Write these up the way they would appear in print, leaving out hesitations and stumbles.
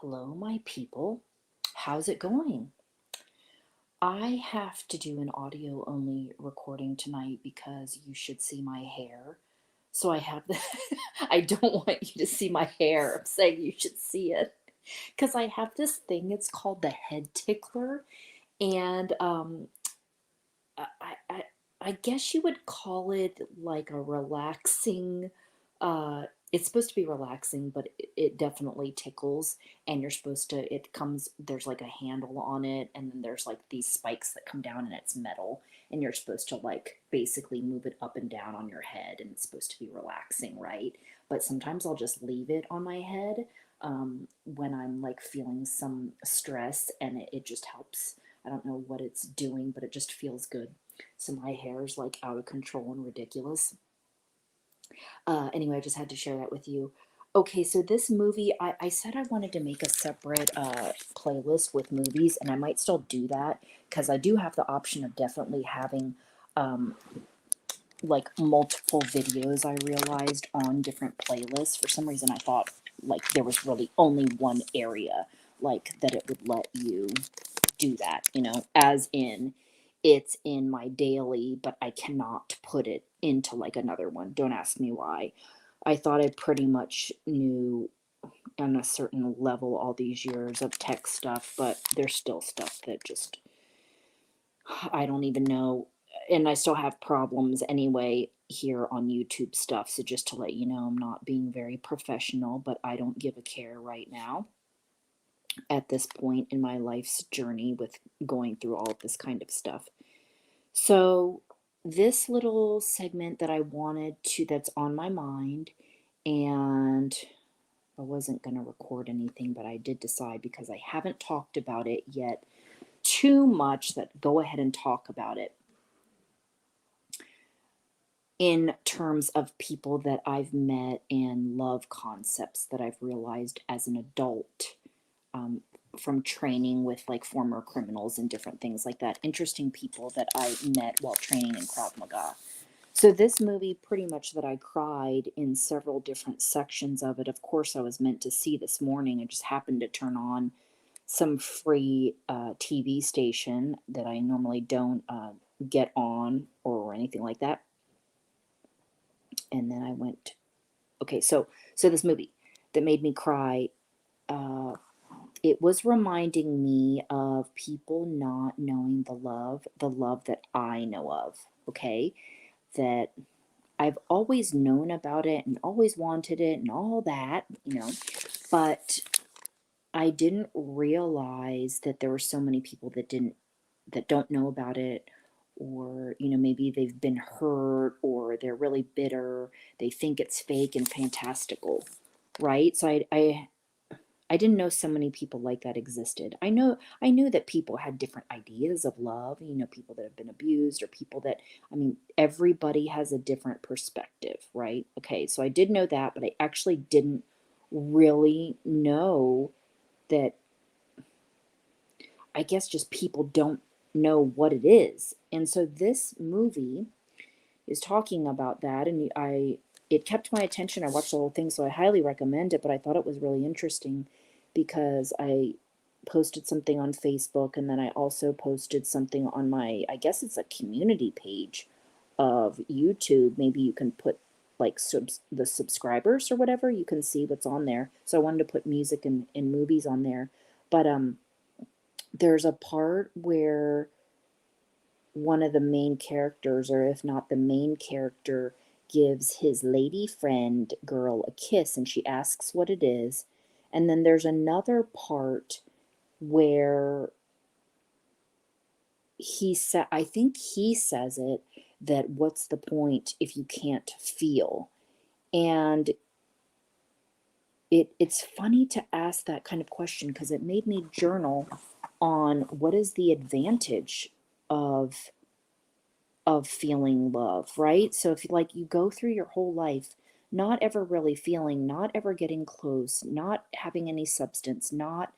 Hello, my people. How's it going? I have to do an audio only recording tonight because you should see my hair. So I have the I don't want you to see my hair. I'm saying you should see it because I have this thing. It's called the head tickler, and I, I I guess you would call it like a relaxing. It's supposed to be relaxing, but it definitely tickles. And you're supposed to. It comes. There's like a handle on it, and then there's like these spikes that come down, and it's metal. And you're supposed to like basically move it up and down on your head, and it's supposed to be relaxing, right? But sometimes I'll just leave it on my head when I'm like feeling some stress, and it just helps. I don't know what it's doing, but it just feels good. So my hair is like out of control and ridiculous. Anyway, I just had to share that with you. Okay, so this movie, I said I wanted to make a separate playlist with movies, and I might still do that because I do have the option of definitely having um, like multiple videos, I realized, on different playlists. For some reason, I thought like there was really only one area like that it would let you do that, as in it's in my daily, but I cannot put it into like another one. Don't ask me why. I thought I pretty much knew on a certain level all these years of tech stuff, but there's still stuff that just I don't even know. And I still have problems anyway here on YouTube stuff. So just to let you know, I'm not being very professional, but I don't give a care right now at this point in my life's journey with going through all of this kind of stuff. So, this little segment that I wanted to, that's on my mind, and I wasn't going to record anything, but I did decide because I haven't talked about it yet too much that go ahead and talk about it in terms of people that I've met and love concepts that I've realized as an adult um, from training with like former criminals and different things like that. Interesting people that I met while training in Krav Maga. So this movie, pretty much that I cried in several different sections of it. Of course, I was meant to see this morning. I just happened to turn on some free TV station that I normally don't get on or anything like that. And then I went. Okay, so this movie that made me cry. Uh, it was reminding me of people not knowing the love that I know of. Okay, that I've always known about it and always wanted it and all that, but I didn't realize that there were so many people that don't know about it, or maybe they've been hurt, or they're really bitter, they think it's fake and fantastical, right? So I didn't know so many people like that existed. I knew that people had different ideas of love, people that have been abused, or people that, I mean, everybody has a different perspective, right? Okay, so I did know that, but I actually didn't really know that. I guess just people don't know what it is. And so this movie is talking about that, and it kept my attention. I watched the whole thing, so I highly recommend it, but I thought it was really interesting because I posted something on Facebook, and then I also posted something on my, I guess it's a community page of YouTube. Maybe you can put like the subscribers or whatever, you can see what's on there. So I wanted to put music and movies on there. But there's a part where one of the main characters, or if not the main character, gives his lady friend girl a kiss, and she asks what it is. And then there's another part where I think he says it, that what's the point if you can't feel? And it's funny to ask that kind of question because it made me journal on what is the advantage of feeling love, right? So if like you go through your whole life not ever really feeling, not ever getting close, not having any substance, not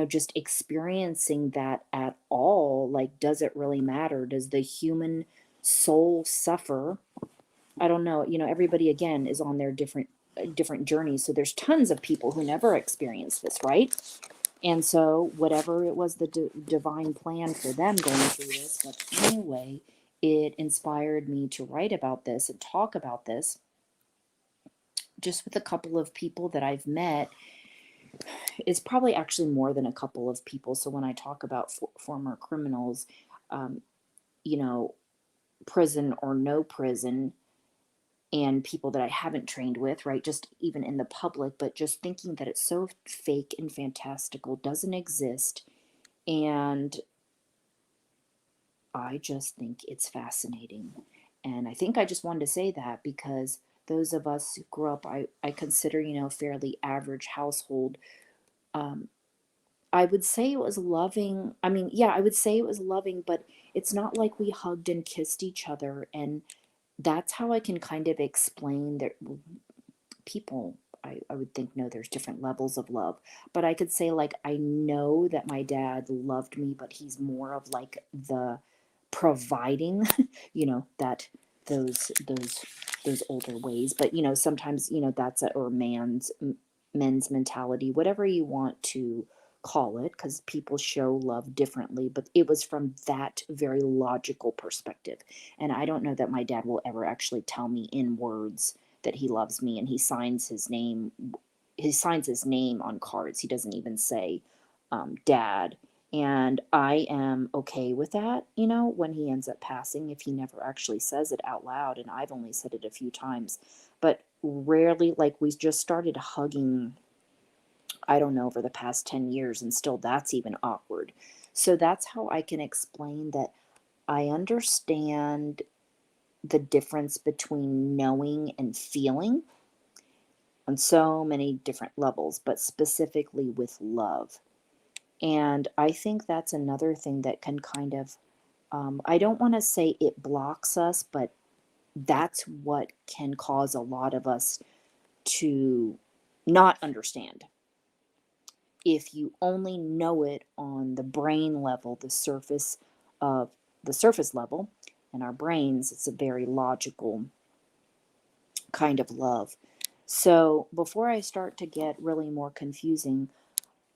just experiencing that at all, like does it really matter? Does the human soul suffer? I don't know. Everybody again is on their different different journeys. So there's tons of people who never experienced this, right? And so whatever it was, the divine plan for them going through this. But anyway, it inspired me to write about this and talk about this just with a couple of people that I've met. It's probably actually more than a couple of people. So when I talk about former criminals, um, you know, prison or no prison, and people that I haven't trained with, right? Just even in the public, but just thinking that it's so fake and fantastical, doesn't exist. And I just think it's fascinating. And I think I just wanted to say that because those of us who grew up, I consider, fairly average household. Um, I would say it was loving. I mean, yeah, I would say it was loving, but it's not like we hugged and kissed each other. And that's how I can kind of explain that people, I would think, no, there's different levels of love. But I could say, like, I know that my dad loved me, but he's more of like the providing, that those older ways. But sometimes that's or men's mentality, whatever you want to call it, because people show love differently. But it was from that very logical perspective, and I don't know that my dad will ever actually tell me in words that he loves me, and he signs his name on cards. He doesn't even say dad. And I am okay with that, when he ends up passing, if he never actually says it out loud. And I've only said it a few times, but rarely. Like, we just started hugging, I don't know, over the past 10 years, and still that's even awkward. So that's how I can explain that I understand the difference between knowing and feeling on so many different levels, but specifically with love. And I think that's another thing that can kind of, I don't want to say it blocks us, but that's what can cause a lot of us to not understand. If you only know it on the brain level, of the surface level, in our brains, it's a very logical kind of love. So before I start to get really more confusing,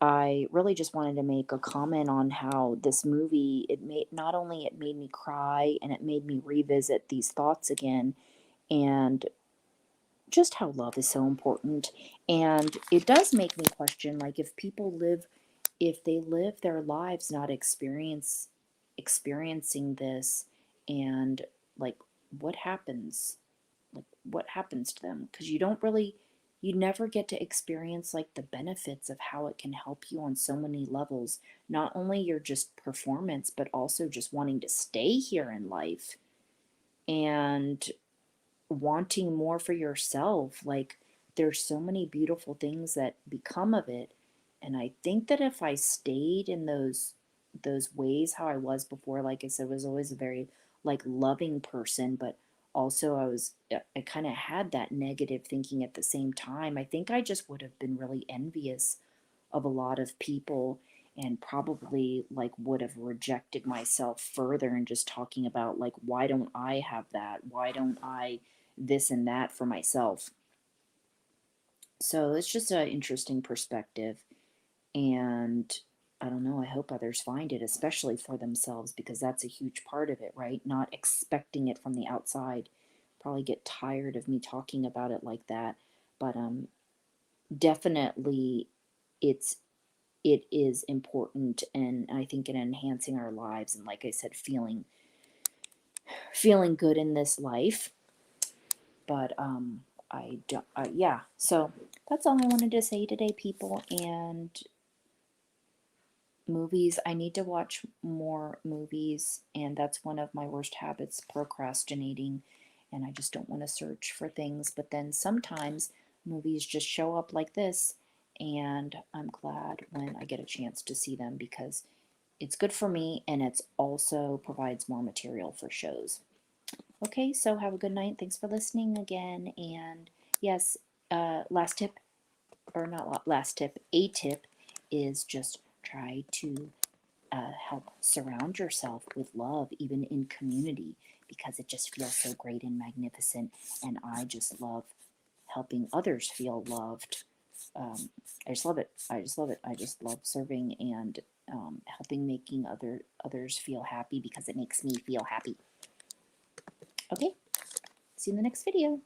I really just wanted to make a comment on how this movie, it made, not only it made me cry, and it made me revisit these thoughts again, and just how love is so important. And it does make me question, like, if they live their lives not experiencing this, and like, what happens, what happens to them, because you never get to experience, like, the benefits of how it can help you on so many levels, not only your just performance, but also just wanting to stay here in life, and wanting more for yourself. Like, there's so many beautiful things that become of it. And I think that if I stayed in those ways how I was before, like I said, was always a very, like, loving person, but also I kind of had that negative thinking at the same time. I think I just would have been really envious of a lot of people, and probably, like, would have rejected myself further, and just talking about, like, why don't I have that? Why don't I this and that for myself? So it's just an interesting perspective. And I don't know, I hope others find it, especially for themselves, because that's a huge part of it, right? Not expecting it from the outside. Probably get tired of me talking about it like that. But definitely, it's it is important, and I think in enhancing our lives, and, like I said, feeling good in this life. But I don't, yeah. So that's all I wanted to say today, people. And movies, I need to watch more movies, and that's one of my worst habits, procrastinating. And I just don't want to search for things. But then sometimes movies just show up like this, and I'm glad when I get a chance to see them, because it's good for me, and it's also provides more material for shows. Okay, so have a good night. Thanks for listening again. And yes, last tip, or not last tip, a tip is just try to help surround yourself with love, even in community, because it just feels so great and magnificent. And I just love helping others feel loved. I just love it. I just love it. I just love serving and helping making others feel happy because it makes me feel happy. Okay, see you in the next video.